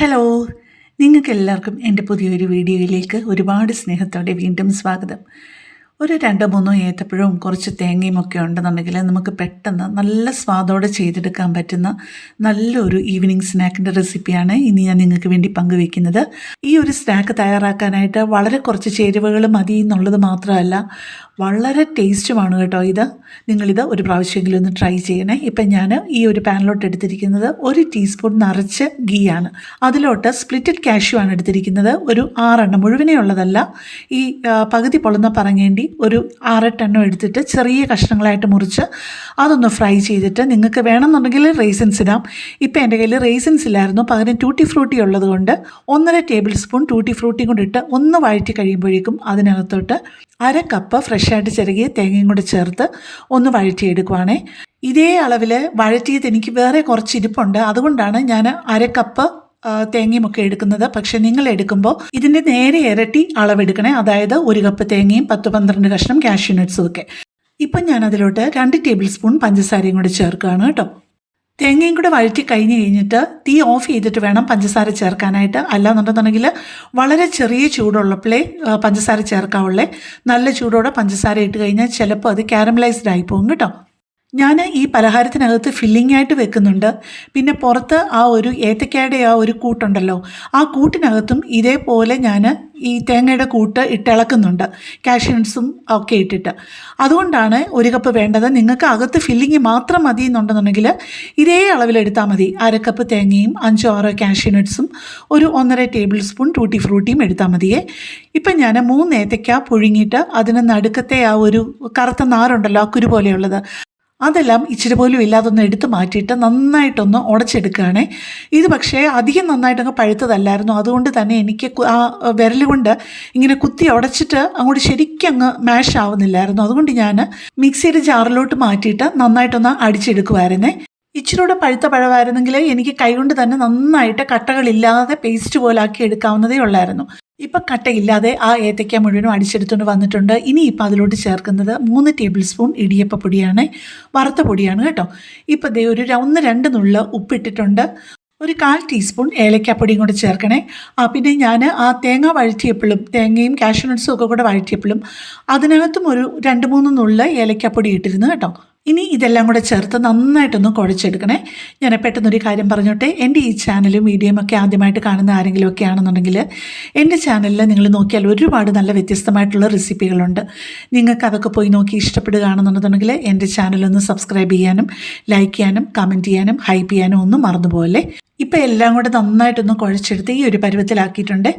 Hello, നിങ്ങൾക്കെല്ലാവർക്കും എൻ്റെ പുതിയൊരു വീഡിയോയിലേക്ക് ഒരുപാട് സ്നേഹത്തോടെ വീണ്ടും സ്വാഗതം. ഒരു 2-3 ഏത്തപ്പഴവും കുറച്ച് തേങ്ങയും ഒക്കെ ഉണ്ടെന്നുണ്ടെങ്കിൽ നമുക്ക് പെട്ടെന്ന് നല്ല സ്വാദോടെ ചെയ്തെടുക്കാൻ പറ്റുന്ന നല്ലൊരു ഈവനിങ് സ്നാക്കിൻ്റെ റെസിപ്പിയാണ് ഇനി ഞാൻ നിങ്ങൾക്ക് വേണ്ടി പങ്കുവെക്കുന്നത്. ഈ ഒരു സ്നാക്ക് തയ്യാറാക്കാനായിട്ട് വളരെ കുറച്ച് ചേരുവകൾ മതി എന്നുള്ളത് മാത്രമല്ല, വളരെ ടേസ്റ്റുമാണ് കേട്ടോ. നിങ്ങളിത് ഒരു പ്രാവശ്യമെങ്കിലും ഒന്ന് ട്രൈ ചെയ്യണേ. ഇപ്പം ഞാൻ ഈ ഒരു പാനിലോട്ട് എടുത്തിരിക്കുന്നത് 1 ടീസ്പൂൺ നിറച്ച് ഗീയാണ്. അതിലോട്ട് സ്പ്ലിറ്റഡ് കാഷ്യൂ ആണ് എടുത്തിരിക്കുന്നത്. ഒരു 6 എണ്ണം, മുഴുവനേ ഉള്ളതല്ല, ഈ പകുതി പൊളുന്ന പറങ്ങേണ്ടി ഒരു 6-8 എണ്ണം എടുത്തിട്ട് ചെറിയ കഷ്ണങ്ങളായിട്ട് മുറിച്ച് അതൊന്ന് ഫ്രൈ ചെയ്തിട്ട് നിങ്ങൾക്ക് വേണമെന്നുണ്ടെങ്കിൽ റേസിൻസ് ഇടാം. ഇപ്പം എൻ്റെ കയ്യിൽ റേസിൻസ് ഇല്ലായിരുന്നു, പകരം ടൂട്ടി ഫ്രൂട്ടി ഉള്ളത് കൊണ്ട് 1.5 ടേബിൾ സ്പൂൺ ടൂട്ടി ഫ്രൂട്ടിയും കൂടി ഇട്ട് ഒന്ന് വഴറ്റി കഴിയുമ്പോഴേക്കും അതിനകത്തോട്ട് 1/2 കപ്പ് ഫ്രഷായിട്ട് ചിരകിയ തേങ്ങയും കൂടി ചേർത്ത് ഒന്ന് വഴറ്റിയെടുക്കുവാണേ. ഇതേ അളവിൽ വഴറ്റിയത് എനിക്ക് വേറെ കുറച്ച് ഇരിപ്പുണ്ട്, അതുകൊണ്ടാണ് ഞാൻ 1/2 കപ്പ് തേങ്ങയും ഒക്കെ എടുക്കുന്നത്. പക്ഷെ നിങ്ങൾ എടുക്കുമ്പോൾ ഇതിൻ്റെ നേരെ ഇരട്ടി അളവെടുക്കണേ. അതായത് 1 കപ്പ് തേങ്ങയും 10-12 കഷ്ണം കാഷ്യൂ നട്ട്സും ഒക്കെ. ഇപ്പം ഞാൻ അതിലോട്ട് 2 ടേബിൾ സ്പൂൺ പഞ്ചസാരയും കൂടി ചേർക്കുകയാണ് കേട്ടോ. തേങ്ങയും കൂടെ വഴറ്റി കഴിഞ്ഞിട്ട് തീ ഓഫ് ചെയ്തിട്ട് വേണം പഞ്ചസാര ചേർക്കാനായിട്ട്. അല്ലാന്നുണ്ടെന്നുണ്ടെങ്കിൽ വളരെ ചെറിയ ചൂടുള്ളപ്പോഴേ പഞ്ചസാര ചേർക്കാവുള്ളേ. നല്ല ചൂടോടെ പഞ്ചസാര ഇട്ട് കഴിഞ്ഞാൽ ചിലപ്പോൾ അത് കാരമലൈസ്ഡ് ആയി പോകും കേട്ടോ. ഞാൻ ഈ പലഹാരത്തിനകത്ത് ഫില്ലിംഗ് ആയിട്ട് വെക്കുന്നുണ്ട്. പിന്നെ പുറത്ത് ആ ഒരു ഏത്തക്കയുടെ ആ ഒരു കൂട്ടുണ്ടല്ലോ, ആ കൂട്ടിനകത്തും ഇതേപോലെ ഞാൻ ഈ തേങ്ങയുടെ കൂട്ട് ഇളക്കുന്നുണ്ട്, കാഷ്യൂ നട്ട്സും ഒക്കെ ഇട്ടിട്ട്. അതുകൊണ്ടാണ് 1 കപ്പ് വേണ്ടത്. നിങ്ങൾക്ക് അകത്ത് ഫില്ലിങ് മാത്രം മതി എന്നുണ്ടെന്നുണ്ടെങ്കിൽ ഇതേ അളവിലെടുത്താൽ മതി. 1/2 കപ്പ് തേങ്ങയും 5-6 കാഷ്യൂ നട്ട്സും ഒരു 1.5 ടേബിൾ സ്പൂൺ ടൂട്ടി ഫ്രൂട്ടിയും എടുത്താൽ മതിയേ. ഇപ്പം ഞാൻ 3 ഏത്തക്ക പുഴുങ്ങിയിട്ട് അതിന് നടുക്കത്തെ ആ ഒരു കറുത്ത നാരുണ്ടല്ലോ, ആ കുരു പോലെയുള്ളത്, അതെല്ലാം ഇച്ചിരി പോലും ഇല്ലാതൊന്ന് എടുത്ത് മാറ്റിയിട്ട് നന്നായിട്ടൊന്ന് ഉടച്ചെടുക്കുകയാണേ. ഇത് പക്ഷേ അധികം നന്നായിട്ടങ്ങ് പഴുത്തതല്ലായിരുന്നു, അതുകൊണ്ട് തന്നെ എനിക്ക് ആ വിരൽ കൊണ്ട് ഇങ്ങനെ കുത്തി ഉടച്ചിട്ട് അങ്ങോട്ട് ശരിക്കും അങ്ങ് മാഷ് ആവുന്നില്ലായിരുന്നു. അതുകൊണ്ട് ഞാൻ മിക്സിയുടെ ജാറിലോട്ട് മാറ്റിയിട്ട് നന്നായിട്ടൊന്ന് അടിച്ചെടുക്കുമായിരുന്നേ. ഇച്ചിരൂടെ പഴുത്ത പഴമായിരുന്നെങ്കിൽ എനിക്ക് കൈകൊണ്ട് തന്നെ നന്നായിട്ട് കട്ടകളില്ലാതെ പേസ്റ്റ് പോലാക്കി എടുക്കാവുന്നതേ ഉള്ളായിരുന്നു. ഇപ്പം കട്ടയില്ലാതെ ആ ഏത്തയ്ക്ക മുഴുവനും അടിച്ചെടുത്തുകൊണ്ട് വന്നിട്ടുണ്ട്. ഇനി ഇപ്പം അതിലോട്ട് ചേർക്കുന്നത് 3 ടേബിൾ സ്പൂൺ ഇടിയപ്പപ്പൊടിയാണ്, വറുത്ത പൊടിയാണ് കേട്ടോ. ഇപ്പം ദേ ഒരു 1-2 നുള്ള ഉപ്പിട്ടിട്ടുണ്ട്. ഒരു 1/4 ടീസ്പൂൺ ഏലക്കാപ്പൊടിയും കൂടെ ചേർക്കണേ. പിന്നെ ഞാൻ ആ തേങ്ങ വഴറ്റിയപ്പോഴും തേങ്ങയും കാഷ്യൂ നട്ട്സും ഒക്കെ കൂടെ വഴറ്റിയപ്പോഴും അതിനകത്തും ഒരു 2-3 നുള്ള ഏലക്കാപ്പൊടി ഇട്ടിരുന്നു കേട്ടോ. ഇനി ഇതെല്ലാം കൂടെ ചേർത്ത് നന്നായിട്ടൊന്ന് കുഴച്ചെടുക്കണേ. ഞാൻ പെട്ടെന്നൊരു കാര്യം പറഞ്ഞോട്ടെ, എൻ്റെ ഈ ചാനലും വീഡിയോയും ഒക്കെ ആദ്യമായിട്ട് കാണുന്ന ആരെങ്കിലും ഒക്കെ ആണെന്നുണ്ടെങ്കിൽ എൻ്റെ ചാനലിൽ നിങ്ങൾ നോക്കിയാൽ ഒരുപാട് നല്ല വ്യത്യസ്തമായിട്ടുള്ള റെസിപ്പികളുണ്ട്. നിങ്ങൾക്ക് അതൊക്കെ പോയി നോക്കി ഇഷ്ടപ്പെടുകയാണെന്നുണ്ടെന്നുണ്ടെങ്കിൽ എൻ്റെ ചാനലൊന്ന് സബ്സ്ക്രൈബ് ചെയ്യാനും ലൈക്ക് ചെയ്യാനും കമൻറ്റ് ചെയ്യാനും ഹൈപ്പ് ചെയ്യാനും ഒന്നും മറന്നുപോലെ. ഇപ്പം എല്ലാം കൂടെ നന്നായിട്ടൊന്ന് കുഴച്ചെടുത്ത് ഈ ഒരു പരുവത്തിലാക്കിയിട്ടുണ്ട്.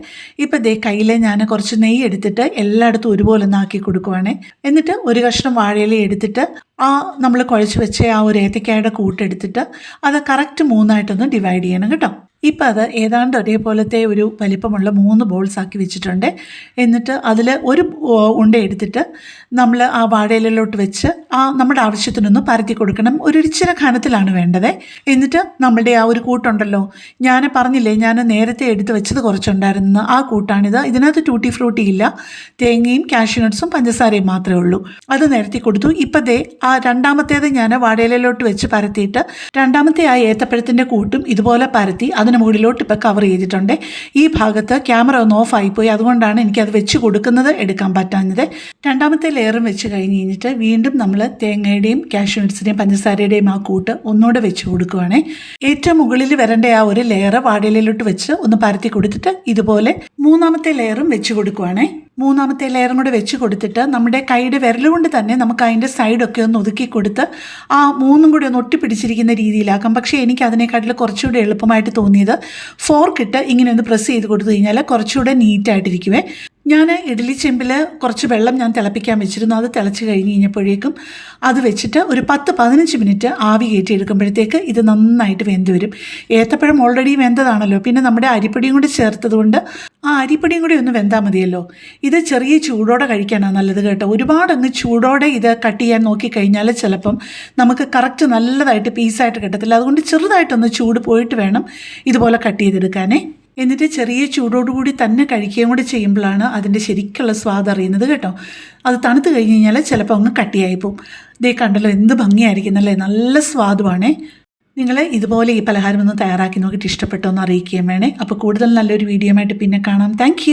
ഇപ്പം ദേ കയ്യിൽ ഞാൻ കുറച്ച് നെയ്യ് എടുത്തിട്ട് എല്ലായിടത്തും ഒരുപോലെ ഒന്ന് ആക്കി കൊടുക്കുവാണേ. എന്നിട്ട് ഒരു കഷ്ണം വാഴയില എടുത്തിട്ട് നമ്മൾ കുഴച്ച് വെച്ച ആ ഒരു ഏത്തക്കായുടെ കൂട്ടെടുത്തിട്ട് അത് കറക്റ്റ് 3ആയിട്ടൊന്ന് ഡിവൈഡ് ചെയ്യണം കേട്ടോ. ഇപ്പം അത് ഏതാണ്ട് ഒരേപോലത്തെ ഒരു വലിപ്പമുള്ള 3 ബോൾസ് ആക്കി വെച്ചിട്ടുണ്ട്. എന്നിട്ട് അതിൽ ഒരു ഉണ്ട എടുത്തിട്ട് നമ്മൾ ആ വാഴയിലോട്ട് വെച്ച് നമ്മുടെ ആവശ്യത്തിനൊന്ന് പരത്തി കൊടുക്കണം. ഒരു ഇച്ചിരി ഘനത്തിലാണ് വേണ്ടത്. എന്നിട്ട് നമ്മളുടെ ആ ഒരു കൂട്ടുണ്ടല്ലോ, ഞാൻ പറഞ്ഞില്ലേ ഞാൻ നേരത്തെ എടുത്ത് വെച്ചത് കുറച്ചുണ്ടായിരുന്നു, ആ കൂട്ടാണിത്. ഇതിനകത്ത് ടൂട്ടി ഫ്രൂട്ടി ഇല്ല, തേങ്ങയും കാഷ്യൂ നട്ട്സും പഞ്ചസാരയും മാത്രമേ ഉള്ളൂ. അത് നിരത്തി കൊടുത്തു. ഇപ്പം ദേ ആ രണ്ടാമത്തേത് ഞാൻ വാഴയിലോട്ട് വെച്ച് പരത്തിയിട്ട് രണ്ടാമത്തെ ആ ഏത്തപ്പഴത്തിൻ്റെ കൂട്ടും ഇതുപോലെ പരത്തി അതിന് മുകളിലോട്ട് ഇപ്പോൾ കവർ ചെയ്തിട്ടുണ്ട്. ഈ ഭാഗത്ത് ക്യാമറ ഒന്ന് ഓഫ് ആയിപ്പോയി, അതുകൊണ്ടാണ് എനിക്കത് വെച്ച് കൊടുക്കുന്നത് എടുക്കാൻ പറ്റാഞ്ഞത്. രണ്ടാമത്തെ ലെയറും വെച്ച് കഴിഞ്ഞിട്ട് വീണ്ടും നമ്മൾ തേങ്ങയുടെയും കാഷ്യൂ നട്ട്സിൻ്റെയും പഞ്ചസാരയുടെയും ആ കൂട്ട് ഒന്നുകൂടെ വെച്ച് കൊടുക്കുവാണേ. ഏറ്റവും മുകളിൽ വരേണ്ട ആ ഒരു ലെയർ വാഴയിലോട്ട് വെച്ച് ഒന്ന് പരത്തി കൊടുത്തിട്ട് ഇതുപോലെ 3ആമത്തെ ലെയറും വെച്ച് കൊടുക്കുവാണേ. 3ആമത്തെ ലെയറും കൂടെ വെച്ച് കൊടുത്തിട്ട് നമ്മുടെ കൈയുടെ വിരലുകൊണ്ട് തന്നെ നമുക്ക് അതിൻ്റെ സൈഡൊക്കെ ഒന്ന് ഒതുക്കി കൊടുത്ത് ആ 3ഉം കൂടി ഒന്ന് ഒട്ടിപ്പിടിച്ചിരിക്കുന്ന രീതിയിലാക്കാം. പക്ഷേ എനിക്ക് അതിനേക്കാട്ടിൽ കുറച്ചുകൂടി എളുപ്പമായിട്ട് തോന്നിയത് ഫോർക്കിട്ട് ഇങ്ങനെ ഒന്ന് പ്രസ് ചെയ്ത് കൊടുത്തു കഴിഞ്ഞാൽ കുറച്ചുകൂടെ നീറ്റായിട്ടിരിക്കുവേ. ഞാൻ ഇഡ്ഡലി ചെമ്പിൽ കുറച്ച് വെള്ളം ഞാൻ തിളപ്പിക്കാൻ വെച്ചിരുന്നു. അത് തിളച്ച് കഴിഞ്ഞപ്പോഴേക്കും അത് വെച്ചിട്ട് ഒരു 10-15 മിനിറ്റ് ആവി കയറ്റി എടുക്കുമ്പോഴത്തേക്ക് ഇത് നന്നായിട്ട് വെന്ത് വരും. ഏത്തപ്പഴം ഓൾറെഡി വെന്തതാണല്ലോ, പിന്നെ നമ്മുടെ അരിപ്പൊടിയും കൂടി ചേർത്തത് കൊണ്ട് ആ അരിപ്പൊടിയും കൂടി ഒന്ന് വെന്താൽ മതിയല്ലോ. ഇത് ചെറിയ ചൂടോടെ കഴിക്കാനാണ് നല്ലത് കേട്ടോ. ഒരുപാടങ്ങ് ചൂടോടെ ഇത് കട്ട് ചെയ്യാൻ നോക്കിക്കഴിഞ്ഞാൽ ചിലപ്പം നമുക്ക് കറക്റ്റ് നല്ലതായിട്ട് പീസായിട്ട് കിട്ടത്തില്ല. അതുകൊണ്ട് ചെറുതായിട്ടൊന്ന് ചൂട് പോയിട്ട് വേണം ഇതുപോലെ കട്ട് ചെയ്തെടുക്കാനേ. എന്നിട്ട് ചെറിയ ചൂടോടുകൂടി തന്നെ കഴിക്കുകയും കൂടി ചെയ്യുമ്പോഴാണ് അതിൻ്റെ ശരിക്കുള്ള സ്വാദ് അറിയുന്നത് കേട്ടോ. അത് തണുത്ത് കഴിഞ്ഞ് കഴിഞ്ഞാൽ ചിലപ്പോൾ അങ്ങ് കട്ടിയായിപ്പോവും. ഇതേ കണ്ടല്ലോ എന്ത് ഭംഗിയായിരിക്കുന്നല്ലേ, നല്ല സ്വാദുവാണേ. നിങ്ങൾ ഇതുപോലെ ഈ പലഹാരം ഒന്ന് തയ്യാറാക്കി നോക്കിയിട്ട് ഇഷ്ടപ്പെട്ടോ എന്ന് അറിയിക്കുകയും വേണേ. അപ്പോൾ കൂടുതൽ നല്ലൊരു വീഡിയോ ആയിട്ട് പിന്നെ കാണാം. താങ്ക്